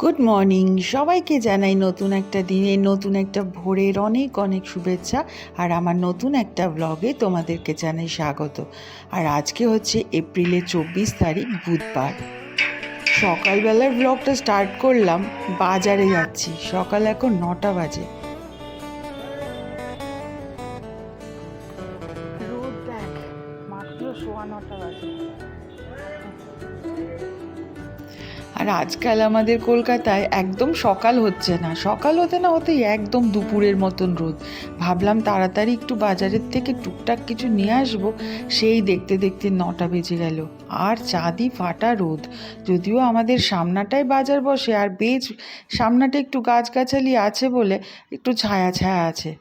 Good morning সবাইকে জানাই নতুন একটা দিনে নতুন একটা ভোরের অনেক অনেক শুভেচ্ছা। আর আমার নতুন একটা ব্লগে তোমাদেরকে জানাই স্বাগত। আর আজকে হচ্ছে এপ্রিলের 24 তারিখ বুধবার। সকালবেলার ব্লগটা স্টার্ট করলাম, বাজারে যাচ্ছি। সকাল এখন 9টা বাজে। রোদ দেখ, মাত্র 9:15 বাজে। আর আজকাল আমাদের কলকাতায় একদম সকাল হচ্ছে না, সকাল হতে না হতেই একদম দুপুরের মতন রোদ। ভাবলাম তাড়াতাড়ি একটু বাজারের থেকে টুকটাক কিছু নিয়ে আসবো, সেই দেখতে দেখতে 9টা বেজে গেল। আর চাঁদি ফাটা রোদ। যদিও আমাদের সামনাটায় বাজার বসে, আর বেশ সামনাটা একটু গাছগাছালি আছে বলে একটু ছায়া ছায়া আছে।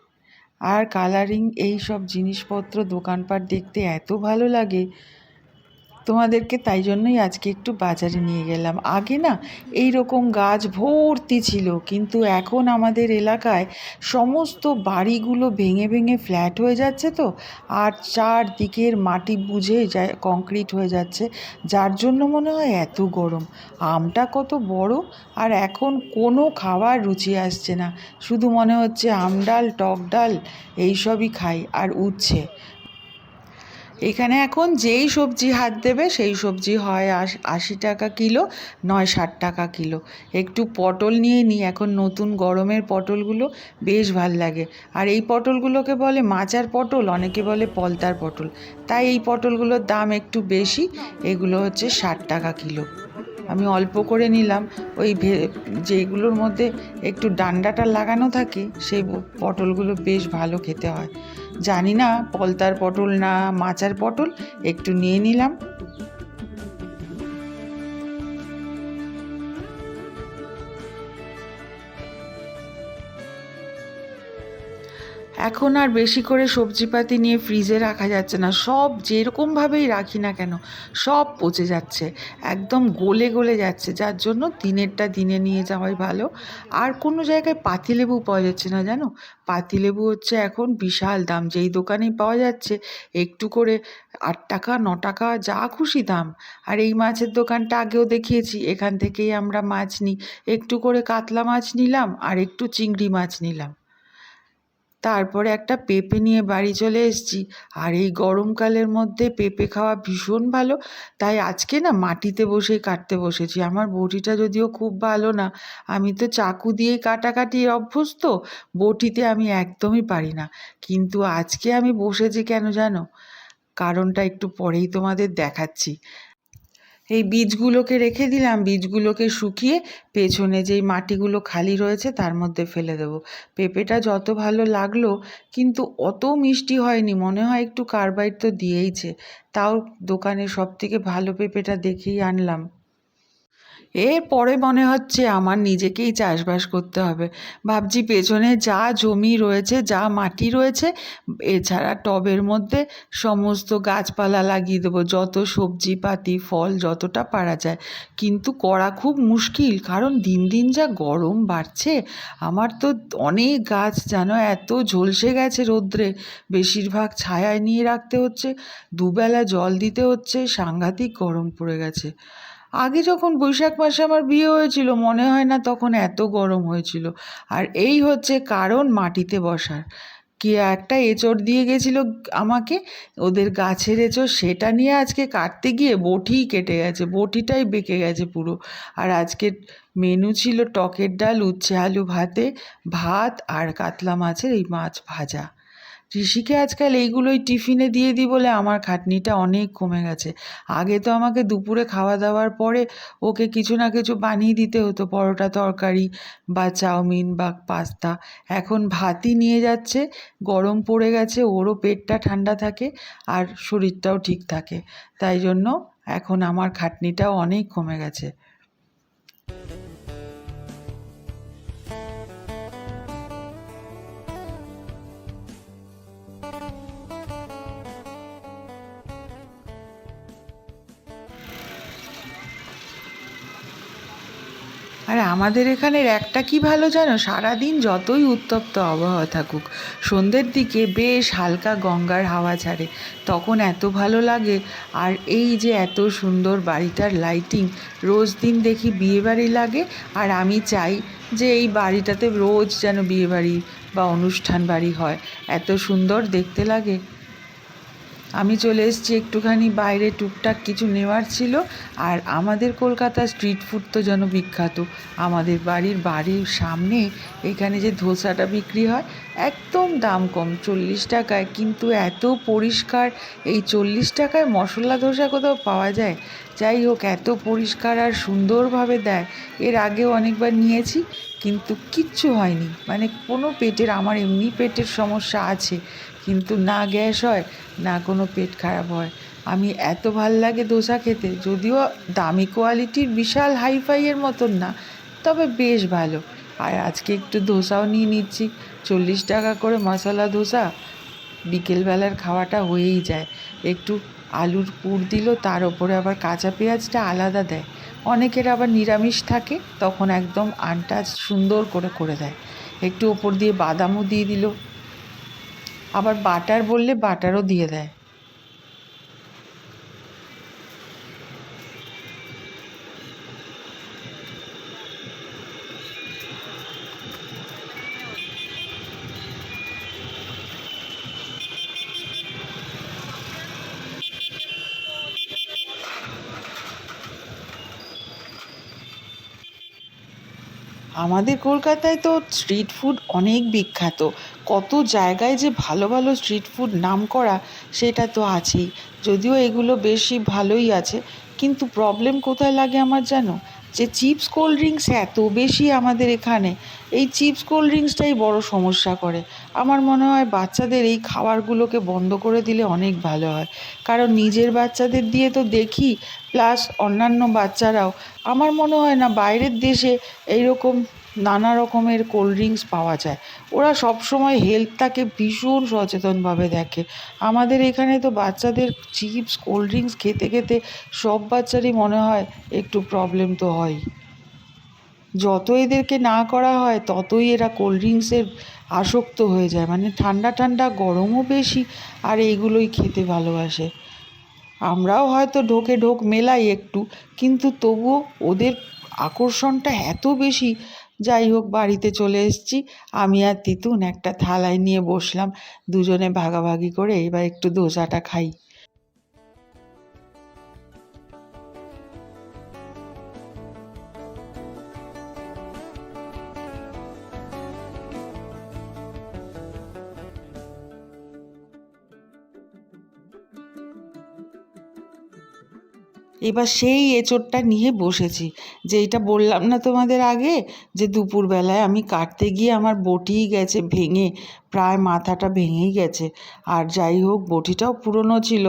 আর কালারিং এই সব জিনিসপত্র দোকানপাট দেখতে এত ভালো লাগে তোমাদেরকে, তাই জন্যই আজকে একটু বাজারে নিয়ে গেলাম। আগে না এই রকম গাছ ভর্তি ছিল, কিন্তু এখন আমাদের এলাকায় সমস্ত বাড়িগুলো ভেঙে ভেঙে ফ্ল্যাট হয়ে যাচ্ছে তো, আর চারদিকের মাটি বুঝে যায়, কংক্রিট হয়ে যাচ্ছে, যার জন্য মনে হয় এত গরম। আমটা কত বড়, আর এখন কোনো খাবার রুচি আসছে না, শুধু মনে হচ্ছে আম ডাল, টক ডাল এইসবই খাই আর উচ্ছে। এখানে এখন যেই সবজি হাত দেবে সেই সবজি হয় 80 টাকা কিলো, নয় 60 টাকা কিলো। একটু পটল নিয়ে নিই, এখন নতুন গরমের পটলগুলো বেশ ভাল লাগে। আর এই পটলগুলোকে বলে মাচার পটল, অনেকে বলে পলতার পটল, তাই এই পটলগুলোর দাম একটু বেশি। এগুলো হচ্ছে 60 টাকা কিলো। আমি অল্প করে নিলাম, ওই যেইগুলোর মধ্যে একটু ডান্ডাটা লাগানো থাকে সেই পটলগুলো বেশ ভালো খেতে হয়। জানি না পলতার পটল না মাচার পটল, একটু নিয়ে নিলাম। এখন আর বেশি করে সবজিপাতি নিয়ে ফ্রিজে রাখা যাচ্ছে না, সব যেরকমভাবেই রাখি না কেন সব পচে যাচ্ছে, একদম গলে গলে যাচ্ছে, যার জন্য দিনেরটা দিনে নিয়ে যাওয়াই ভালো। আর কোনো জায়গায় পাতিলেবু পাওয়া যাচ্ছে না জানো, পাতিলেবু হচ্ছে এখন বিশাল দাম, যেই দোকানেই পাওয়া যাচ্ছে একটু করে 8 টাকা 9 টাকা যা খুশি দাম। আর এই মাছের দোকানটা আগেও দেখিয়েছি, এখান থেকেই আমরা মাছ নিই, একটু করে কাতলা মাছ নিলাম আর একটু চিংড়ি মাছ নিলাম। তারপরে একটা পেঁপে নিয়ে বাড়ি চলে এসেছি। আর এই গরমকালের মধ্যে পেঁপে খাওয়া ভীষণ ভালো, তাই আজকে না মাটিতে বসেই কাটতে বসেছি। আমার বটিটা যদিও খুব ভালো না, আমি তো চাকু দিয়েই কাটাকাটি অভ্যস্ত, বটিতে আমি একদমই পারি না। কিন্তু আজকে আমি বসেছি কেন জানো, কারণটা একটু পরেই তোমাদের দেখাচ্ছি। এই বীজগুলোকে রেখে দিলাম, বীজগুলোকে শুকিয়ে পেছনে যেই মাটিগুলো খালি রয়েছে তার মধ্যে ফেলে দেবো। পেঁপেটা যত ভালো লাগলো, কিন্তু অত মিষ্টি হয়নি, মনে হয় একটু কার্বাইড তো দিয়েইছে। তাও দোকানে সব থেকে ভালো পেঁপেটা দেখেই আনলাম। এরপরে মনে হচ্ছে আমার নিজেকেই চাষবাস করতে হবে। ভাবছি পেছনে যা জমি রয়েছে, যা মাটি রয়েছে, এছাড়া টবের মধ্যে সমস্ত গাছপালা লাগিয়ে দেবো, যত সবজি পাতি ফল যতটা পারা যায়। কিন্তু করা খুব মুশকিল, কারণ দিন দিন যা গরম বাড়ছে। আমার তো অনেক গাছ জানো এত ঝলসে গেছে রোদ্রে, বেশিরভাগ ছায়ায় নিয়ে রাখতে হচ্ছে, দুবেলা জল দিতে হচ্ছে, সাংঘাতিক গরম পড়ে গেছে। আগে যখন বৈশাখ মাসে আমার বিয়ে হয়েছিল মনে হয় না তখন এত গরম হয়েছিল। আর এই হচ্ছে কারণ মাটিতে বসার। কে একটা এঁচড় দিয়ে গেছিল আমাকে, ওদের গাছের এঁচড়, সেটা নিয়ে আজকে কাটতে গিয়ে বটিই কেটে গেছে, বটিটাই বেঁকে গেছে পুরো। আর আজকে মেনু ছিল টকের ডাল, উচ্ছে আলু ভাতে, ভাত আর কাতলা মাছের এই মাছ ভাজা। ঋষিকে আজকাল এইগুলোই টিফিনে দিয়ে দিই বলে আমার খাটনিটা অনেক কমে গেছে। আগে তো আমাকে দুপুরে খাওয়া দাওয়ার পরে ওকে কিছু না কিছু বানিয়ে দিতে হতো, পরোটা তরকারি বা চাউমিন বা পাস্তা। এখন ভাতই নিয়ে যাচ্ছে, গরম পড়ে গেছে, ওরও পেটটা ঠান্ডা থাকে আর শরীরটাও ঠিক থাকে, তাই জন্য এখন আমার খাটনিটাও অনেক কমে গেছে। আর আমাদের এখানের একটা কি ভালো জানো, সারাদিন যতই উত্তপ্ত আবহাওয়া থাকুক, সন্ধ্যের দিকে বেশ হালকা গঙ্গার হাওয়া ছাড়ে, তখন এত ভালো লাগে। আর এই যে এত সুন্দর বাড়িটার লাইটিং, রোজ দিন দেখি বিয়েবাড়ি লাগে। আর আমি চাই যে এই বাড়িটাতে রোজ যেন বিয়েবাড়ি বা অনুষ্ঠান বাড়ি হয়, এত সুন্দর দেখতে লাগে। আমি চলে এসেছি একটুখানি বাইরে, টুকটাক কিছু নেওয়ার ছিল। আর আমাদের কলকাতার স্ট্রিট ফুড তো যেন বিখ্যাত। আমাদের বাড়ির সামনে এখানে যে ধোসাটা বিক্রি হয়, একদম দাম কম, 40 টাকায়, কিন্তু এত পরিষ্কার। এই 40 টাকায় মশলা ধোসা কোথাও পাওয়া যায়? যাই হোক, এত পরিষ্কার আর সুন্দরভাবে দেয়। এর আগেও অনেকবার নিয়েছি, কিন্তু কিচ্ছু হয়নি, মানে কোনো পেটের, আমার এমনি পেটের সমস্যা আছে, কিন্তু না গ্যাস হয় না কোনো পেট খারাপ হয়। আমি এত ভাল লাগে ধোসা খেতে, যদিও দামি কোয়ালিটির বিশাল হাইফাইয়ের মতন না, তবে বেশ ভালো। আর আজকে একটু ধোসাও নিয়ে নিচ্ছি, 40 টাকা করে মশলা ধোসা, বিকেলবেলার খাওয়াটা হয়েই যায়। একটু আলুর পুর দিল, তার ওপরে আবার কাঁচা পেঁয়াজটা আলাদা দেয়। অনেকের আবার নিরামিষ থাকে, তখন একদম আনটাচ সুন্দর করে করে দেয়। একটু ওপর দিয়ে বাদামও দিয়ে দিল, আবার বাটার বললে বাটারও দিয়ে দেয়। আমাদের কলকাতায় তো স্ট্রিট ফুড অনেক বিখ্যাত। কত জায়গায় যে ভালো ভালো স্ট্রিট ফুড নাম করা, সেটা তো আছেই। যদিও এগুলো বেশি ভালোই আছে, কিন্তু প্রবলেম কোথায় লাগে আমার জানো? যে চিপস কোল্ড ড্রিঙ্কস এত বেশি আমাদের এখানে, এই চিপস কোল্ড ড্রিঙ্কসটাই বড় সমস্যা করে। আমার মনে হয় বাচ্চাদের এই খাবারগুলোকে বন্ধ করে দিলে অনেক ভালো হয়। কারণ নিজের বাচ্চাদের দিয়ে তো দেখি, প্লাস অন্যান্য বাচ্চারাও, আমার মনে হয় না বাইরের দেশে এইরকম নানা রকমের কোল্ড ড্রিঙ্কস পাওয়া যায়। ওরা সবসময় হেলথটাকে ভীষণ সচেতনভাবে দেখে। আমাদের এখানে তো বাচ্চাদের চিপস কোল্ড ড্রিঙ্কস খেতে খেতে সব বাচ্চারই মনে হয় একটু প্রবলেম তো হয়ই। যত এদেরকে না করা হয় ততই এরা কোল্ড ড্রিঙ্কসের আসক্ত হয়ে যায়, মানে ঠান্ডা ঠান্ডা গরমও বেশি, আর এইগুলোই খেতে ভালোবাসে। আমরাও হয়তো ঢোকে ঢোক মেলাই একটু, কিন্তু তবুও ওদের আকর্ষণটা এত বেশি। যাই হোক, বাড়িতে চলে এসেছি, আমি আর তিতুন একটা থালায় নিয়ে বসলাম, দুজনে ভাগাভাগি করে এবার একটু ধোসাটা খাই। এবার সেই এঁচোড়টা নিয়ে বসেছি, যেইটা বললাম না তোমাদের আগে, যে দুপুরবেলায় আমি কাটতে গিয়ে আমার বটিই গেছে ভেঙে, প্রায় মাথাটা ভেঙেই গেছে। আর যাই হোক, বটিটাও পুরনো ছিল।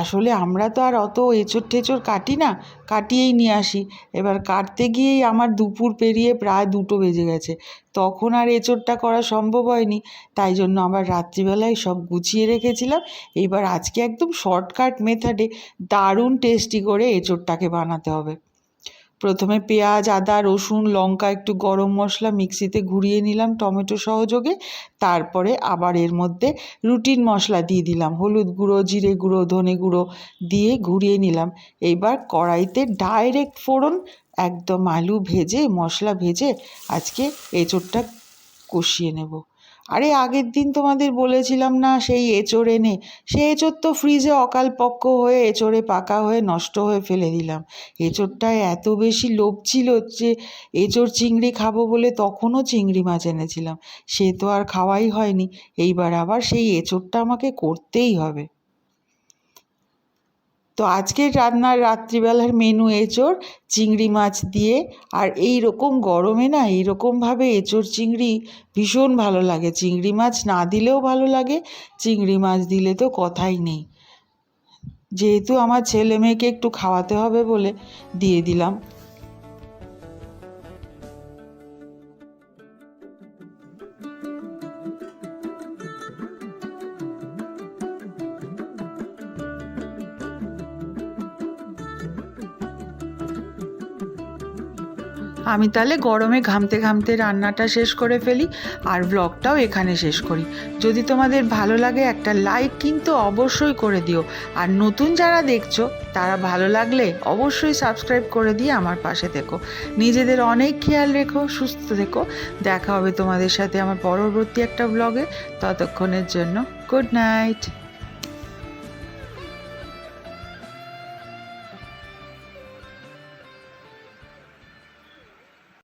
আসলে আমরা তো আর অত এঁচোড় টেচোড় কাটি না, কাটিয়েই নিয়ে আসি। এবার কাটতে গিয়েই আমার দুপুর পেরিয়ে প্রায় 2টো বেজে গেছে, তখন আর এঁচোড়টা করা সম্ভব হয়নি। তাই জন্য আবার রাত্রিবেলায় সব গুছিয়ে রেখেছিলাম। এবার আজকে একদম শর্টকাট মেথডে দারুণ টেস্টি করে এঁচোড়টাকে বানাতে হবে। প্রথমে পেঁয়াজ, আদা, রসুন, লঙ্কা, একটু গরম মশলা মিক্সিতে ঘুরিয়ে নিলাম টমেটো সহযোগে। তারপরে আবার এর মধ্যে রুটিন মশলা দিয়ে দিলাম, হলুদ গুঁড়ো, জিরে গুঁড়ো, ধনে গুঁড়ো দিয়ে ঘুরিয়ে নিলাম। এইবার কড়াইতে ডাইরেক্ট ফোড়ন, একদম আলু ভেজে, মশলা ভেজে আজকে এঁচোড়টা কষিয়ে নেব। আরে আগের দিন তোমাদের বলেছিলাম না সেই এঁচোড় এনে, সে এঁচোড় তো ফ্রিজে অকালপক্ষ হয়ে এঁচোড়ে পাকা হয়ে নষ্ট হয়ে ফেলে দিলাম। এঁচোড়টায় এত বেশি লোভ ছিল যে এঁচোড় চিংড়ি খাবো বলে তখনও চিংড়ি মাছ এনেছিলাম, সে তো আর খাওয়াই হয়নি। এইবার আবার সেই এঁচোড়টা আমাকে করতেই হবে। তো আজকের রান্নার রাত্রিবেলার মেনু এঁচোড় চিংড়ি মাছ দিয়ে। আর এই রকম গরমে না এইরকমভাবে এঁচোড় চিংড়ি ভীষণ ভালো লাগে। চিংড়ি মাছ না দিলেও ভালো লাগে, চিংড়ি মাছ দিলে তো কথাই নেই। যেহেতু আমার ছেলে মেয়েকে একটু খাওয়াতে হবে বলে দিয়ে দিলাম। আমি তাহলে গরমে ঘামতে ঘামতে রান্নাটা শেষ করে ফেলি আর ব্লগটাও এখানে শেষ করি। যদি তোমাদের ভালো লাগে একটা লাইক কিন্তু অবশ্যই করে দিও, আর নতুন যারা দেখছো তারা ভালো লাগলে অবশ্যই সাবস্ক্রাইব করে দিয়ে আমার পাশে থেকো। নিজেদের অনেক খেয়াল রেখো, সুস্থ থেকো। দেখা হবে তোমাদের সাথে আমার পরবর্তী একটা ব্লগে। ততক্ষণের জন্য গুড নাইট।